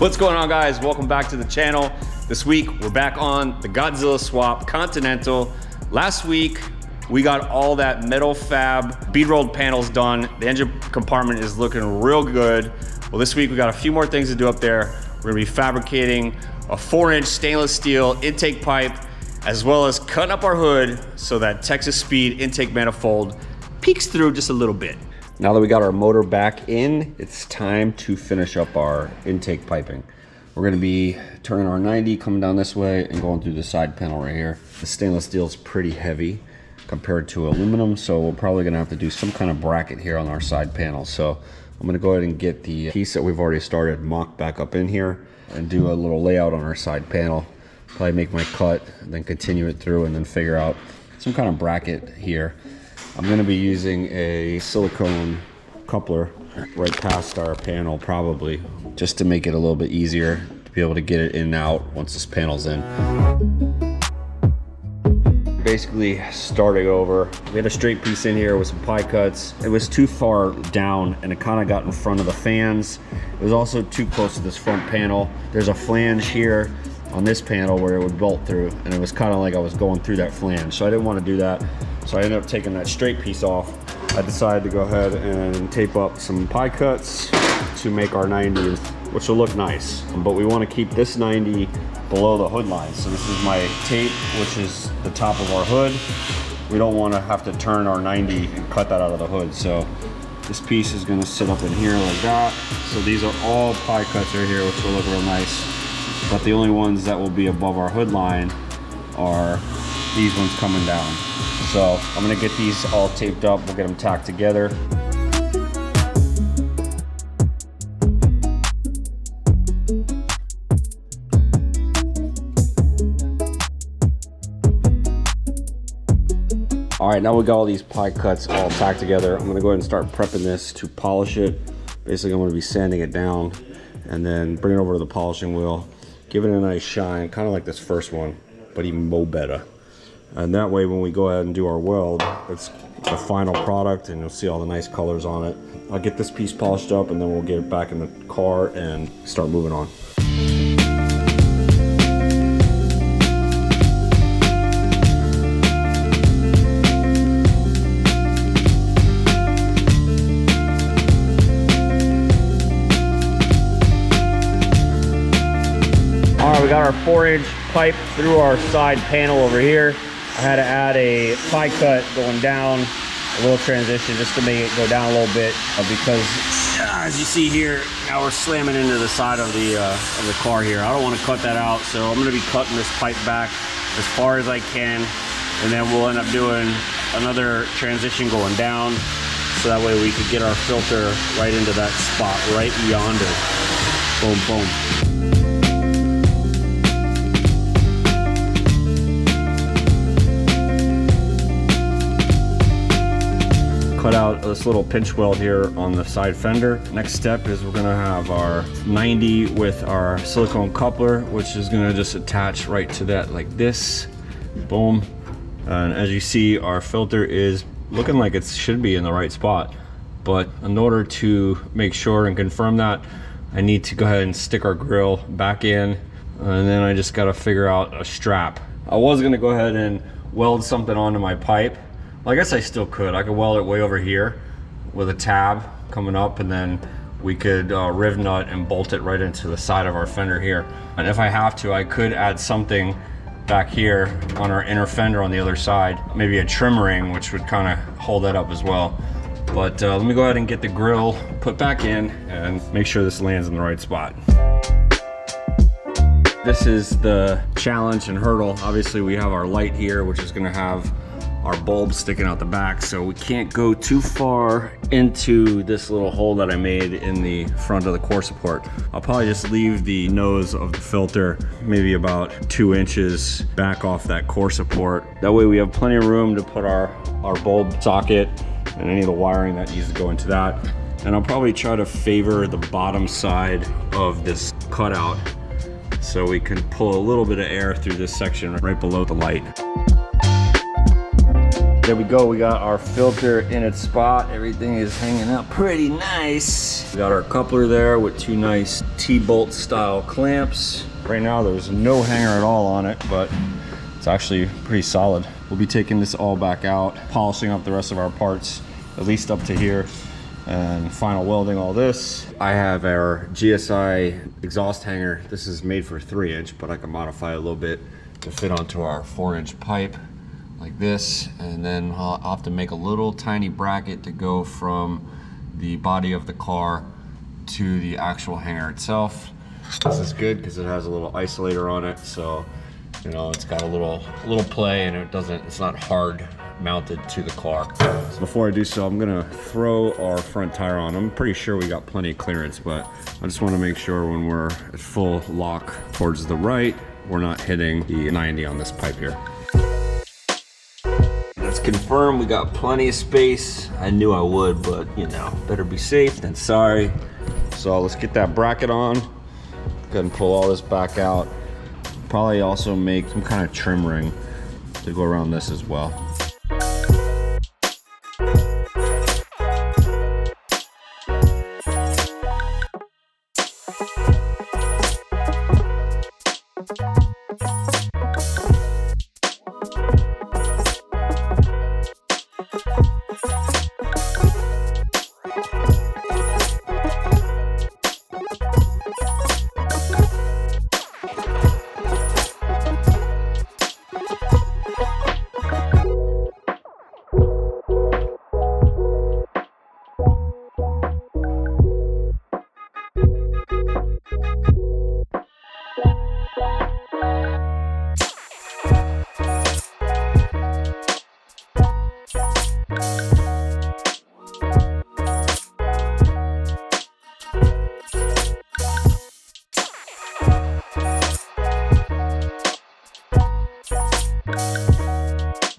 What's going on, guys? Welcome back to the channel. This week we're back on the Godzilla swap Continental. Last week we got all that metal fab bead rolled panels done. The engine compartment is looking real good. Well, this week we got a few more things to do up there. We're gonna be fabricating a 4-inch stainless steel intake pipe, as well as cutting up our hood so that Texas Speed intake manifold peeks through just a little bit. Now that we got our motor back in, it's time to finish up our intake piping. We're gonna be turning our 90, coming down this way and going through the side panel right here. The stainless steel is pretty heavy compared to aluminum, so we're probably gonna have to do some kind of bracket here on our side panel. So I'm gonna go ahead and get the piece that we've already started mocked back up in here and do a little layout on our side panel. Probably make my cut, and then continue it through and then figure out some kind of bracket here. I'm gonna be using a silicone coupler right past our panel probably, just to make it a little bit easier to be able to get it in and out once this panel's in. Basically starting over, we had a straight piece in here with some pie cuts. It was too far down and it kind of got in front of the fans. It was also too close to this front panel. There's a flange here on this panel where it would bolt through, and it was kind of like I was going through that flange, so I didn't want to do that. So I ended up taking that straight piece off. I decided to go ahead and tape up some pie cuts to make our 90, which will look nice, but we want to keep this 90 below the hood line. So this is my tape, which is the top of our hood. We don't want to have to turn our 90 and cut that out of the hood, so this piece is going to sit up in here like that. So these are all pie cuts right here, which will look real nice. But the only ones that will be above our hood line are these ones coming down. So I'm gonna get these all taped up. We'll get them tacked together. All right, now we got all these pie cuts all tacked together. I'm gonna go ahead and start prepping this to polish it. Basically, I'm gonna be sanding it down and then bring it over to the polishing wheel. Give it a nice shine, kind of like this first one, but even more better. And that way, when we go ahead and do our weld, it's the final product and you'll see all the nice colors on it. I'll get this piece polished up and then we'll get it back in the car and start moving on. We got our 4-inch pipe through our side panel over here. I had to add a pie cut going down, a little transition just to make it go down a little bit, because as you see here, now we're slamming into the side of the car here. I don't want to cut that out, so I'm going to be cutting this pipe back as far as I can, and then we'll end up doing another transition going down, so that way we could get our filter right into that spot right yonder. Boom, boom. Cut out this little pinch weld here on the side fender. Next step is we're gonna have our 90 with our silicone coupler, which is gonna just attach right to that like this. Boom. And as you see, our filter is looking like it should be in the right spot. But in order to make sure and confirm that, I need to go ahead and stick our grill back in. And then I just gotta figure out a strap. I was gonna go ahead and weld something onto my pipe. Well, I guess I still could. I could weld it way over here with a tab coming up, and then we could riv nut and bolt it right into the side of our fender here. And if I have to, I could add something back here on our inner fender on the other side, maybe a trim ring, which would kind of hold that up as well. But let me go ahead and get the grill put back in and make sure this lands in the right spot. This is the challenge and hurdle. Obviously, we have our light here, which is going to have our bulb sticking out the back, so we can't go too far into this little hole that I made in the front of the core support. I'll probably just leave the nose of the filter maybe about 2 inches back off that core support. That way we have plenty of room to put our bulb socket and any of the wiring that needs to go into that. And I'll probably try to favor the bottom side of this cutout so we can pull a little bit of air through this section right below the light. There we go, we got our filter in its spot. Everything is hanging out pretty nice. We got our coupler there with two nice T-bolt style clamps. Right now there's no hanger at all on it, but it's actually pretty solid. We'll be taking this all back out, polishing up the rest of our parts, at least up to here, and final welding all this. I have our GSI exhaust hanger. This is made for 3-inch, but I can modify it a little bit to fit onto our 4-inch pipe like this, and then I'll have to make a little tiny bracket to go from the body of the car to the actual hanger itself. This is good because it has a little isolator on it, so you know it's got a little play, and it's not hard mounted to the car. So before I do so, I'm gonna throw our front tire on. I'm pretty sure we got plenty of clearance, but I just want to make sure when we're at full lock towards the right, we're not hitting the 90 on this pipe here. Let's confirm we got plenty of space. I knew I would, but you know, better be safe than sorry. So let's get that bracket on. Go ahead and pull all this back out. Probably also make some kind of trim ring to go around this as well.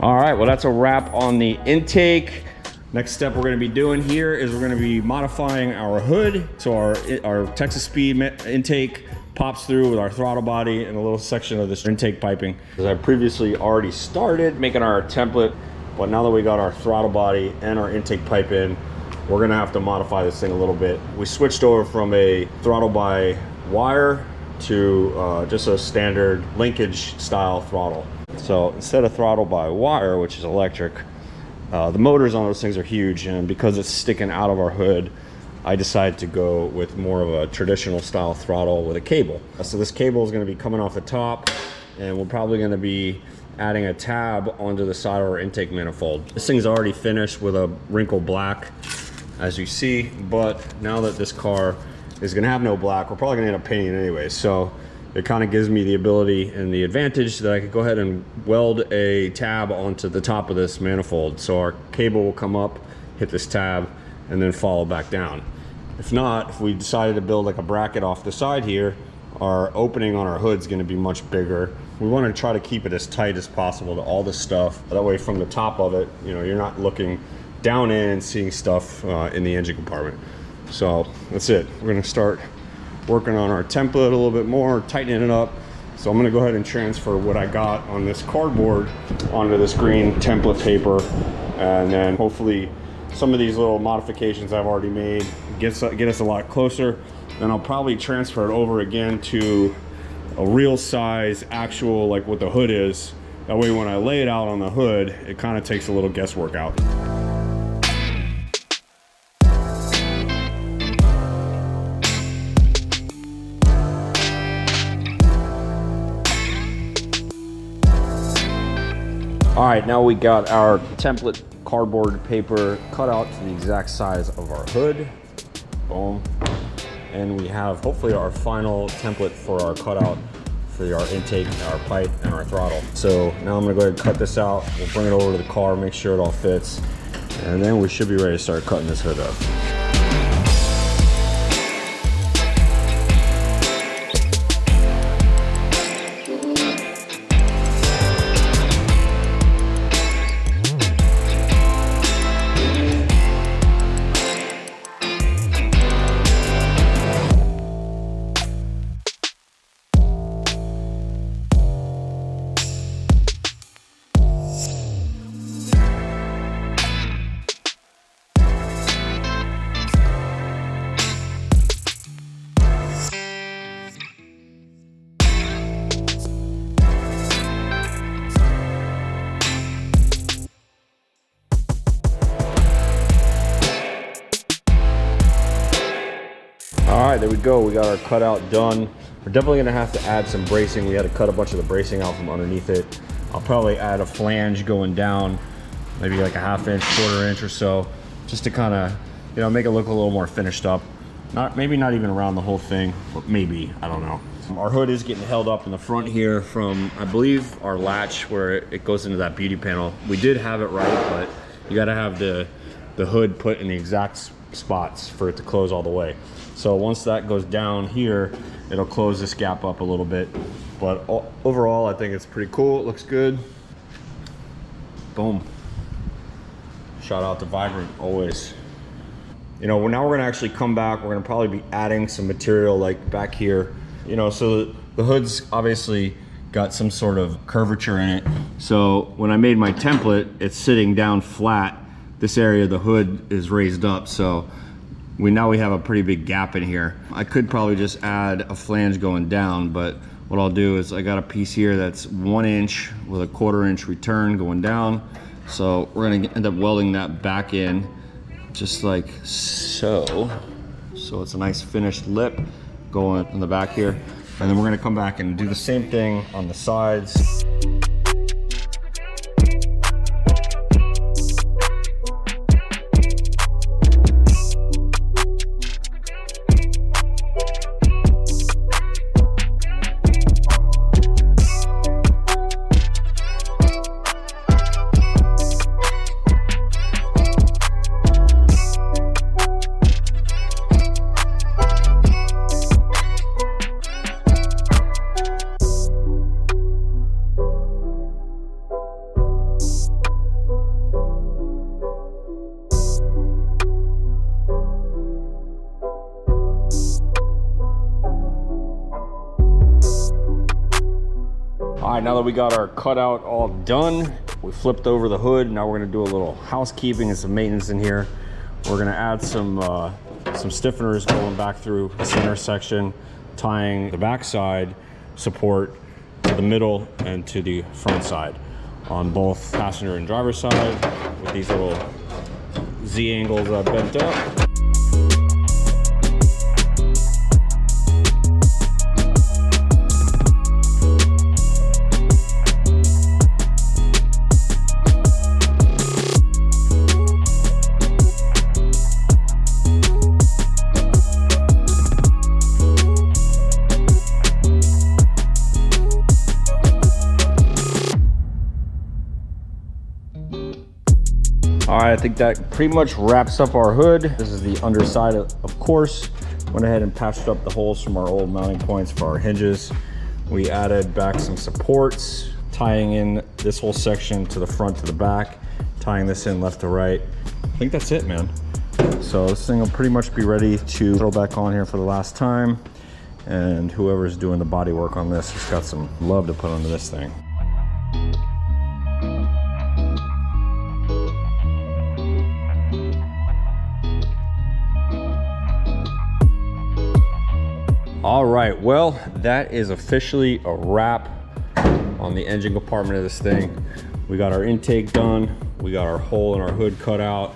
All right, well, that's a wrap on the intake. Next step we're gonna be doing here is we're gonna be modifying our hood. So our Texas Speed intake pops through with our throttle body and a little section of this intake piping. As I previously already started making our template, but now that we got our throttle body and our intake pipe in, we're gonna have to modify this thing a little bit. We switched over from a throttle by wire to just a standard linkage style throttle. So instead of throttle by wire, which is electric, the motors on those things are huge, and because it's sticking out of our hood, I decided to go with more of a traditional style throttle with a cable. So this cable is going to be coming off the top, and we're probably going to be adding a tab onto the side of our intake manifold. This thing's already finished with a wrinkle black, as you see, but now that this car is going to have no black, we're probably going to end up painting it anyway. So it kind of gives me the ability and the advantage that I could go ahead and weld a tab onto the top of this manifold. So our cable will come up, hit this tab, and then follow back down. If not, if we decided to build like a bracket off the side here, our opening on our hood is going to be much bigger. We want to try to keep it as tight as possible to all this stuff. That way from the top of it, you know, you're not looking down in and seeing stuff in the engine compartment. So that's it. We're going to start working on our template a little bit more, tightening it up. So I'm going to go ahead and transfer what I got on this cardboard onto this green template paper, and then hopefully some of these little modifications I've already made get us a lot closer. Then I'll probably transfer it over again to a real size actual, like what the hood is. That way when I lay it out on the hood, it kind of takes a little guesswork out. All right, now we got our template cardboard paper cut out to the exact size of our hood. Boom. And we have hopefully our final template for our cutout for our intake, our pipe, and our throttle. So now I'm gonna go ahead and cut this out. We'll bring it over to the car, make sure it all fits, and then we should be ready to start cutting this hood up. right, there we go. We got our cutout done. We're definitely gonna have to add some bracing. We had to cut a bunch of the bracing out from underneath it. I'll probably add a flange going down, maybe like a 1/2 inch, 1/4 inch or so, just to kind of, you know, make it look a little more finished up. Maybe not even around the whole thing, but maybe, I don't know. Our hood is getting held up in the front here from, I believe, our latch where it goes into that beauty panel. We did have it right, but you gotta have the hood put in the exact spots for it to close all the way. So once that goes down here, it'll close this gap up a little bit. But overall, I think it's pretty cool. It looks good. Boom. Shout out to Vibrant, always. You know, now we're gonna actually come back. We're gonna probably be adding some material like back here. You know, so the hood's obviously got some sort of curvature in it. So when I made my template, it's sitting down flat. This area of the hood is raised up. So now we have a pretty big gap in here. I could probably just add a flange going down, but what I'll do is I got a piece here that's 1 inch with a 1/4 inch return going down. So we're gonna end up welding that back in just like so. So it's a nice finished lip going in the back here. And then we're gonna come back and do the same thing on the sides. All right, now that we got our cutout all done, we flipped over the hood. Now we're gonna do a little housekeeping and some maintenance in here. We're gonna add some stiffeners going back through the center section, tying the backside support to the middle and to the front side on both passenger and driver side with these little Z angles bent up. All right, I think that pretty much wraps up our hood. This is the underside, of course. Went ahead and patched up the holes from our old mounting points for our hinges. We added back some supports, tying in this whole section to the front to the back, tying this in left to right. I think that's it, man. So this thing will pretty much be ready to throw back on here for the last time. And whoever's doing the body work on this has got some love to put onto this thing. All right, well, that is officially a wrap on the engine compartment of this thing. We got our intake done. We got our hole in our hood cut out.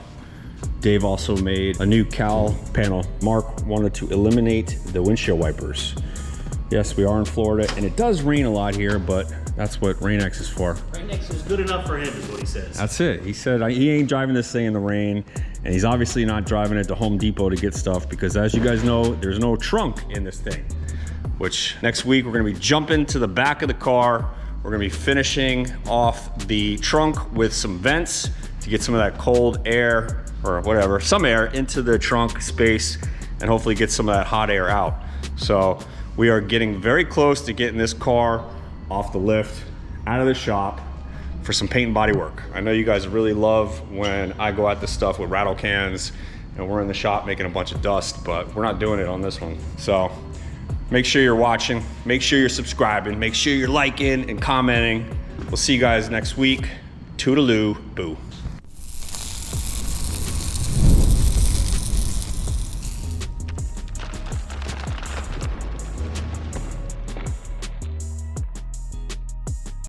Dave also made a new cowl panel. Mark wanted to eliminate the windshield wipers. Yes, we are in Florida and it does rain a lot here, but that's what Rain-X is for. Rain-X is good enough for him is what he says. That's it. He said he ain't driving this thing in the rain, and he's obviously not driving it to Home Depot to get stuff because, as you guys know, there's no trunk in this thing. Which next week we're gonna be jumping to the back of the car. We're gonna be finishing off the trunk with some vents to get some of that cold air, or whatever, some air into the trunk space and hopefully get some of that hot air out. So we are getting very close to getting this car off the lift, out of the shop for some paint and body work. I know you guys really love when I go at this stuff with rattle cans and we're in the shop making a bunch of dust, but we're not doing it on this one. So make sure you're watching, make sure you're subscribing, make sure you're liking and commenting. We'll see you guys next week. Toodaloo, boo.